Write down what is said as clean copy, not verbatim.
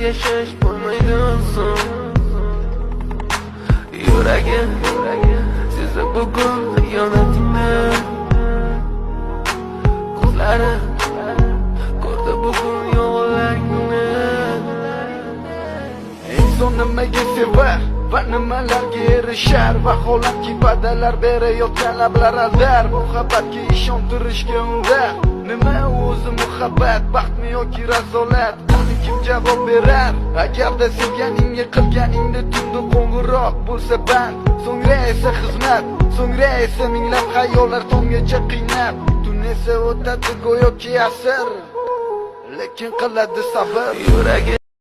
yashash bo'lmaydi oson. Yuragim sezdi bugun xiyonatingni, ko'zlari ko'rdi bugun yolg'onlaringni. Inson nimaga sevar va nimalarga erishar? Vaholanki va'dalar berayotgan lablar aldar. Muhabbatga ishontirishga undar. Nima o'zi muhabbat, baxtmi yoki razolat? Buni kim javob berar? Agarda sevganingga qilganingda tunda qo'ng'iroq bo'lsa band, so'ngra esa xizmat, so'ngra esa minglab xayollar tonggacha qiynab. Tun esa o'tadi go'yoki asr, lekin qiladi sabr. Yuragim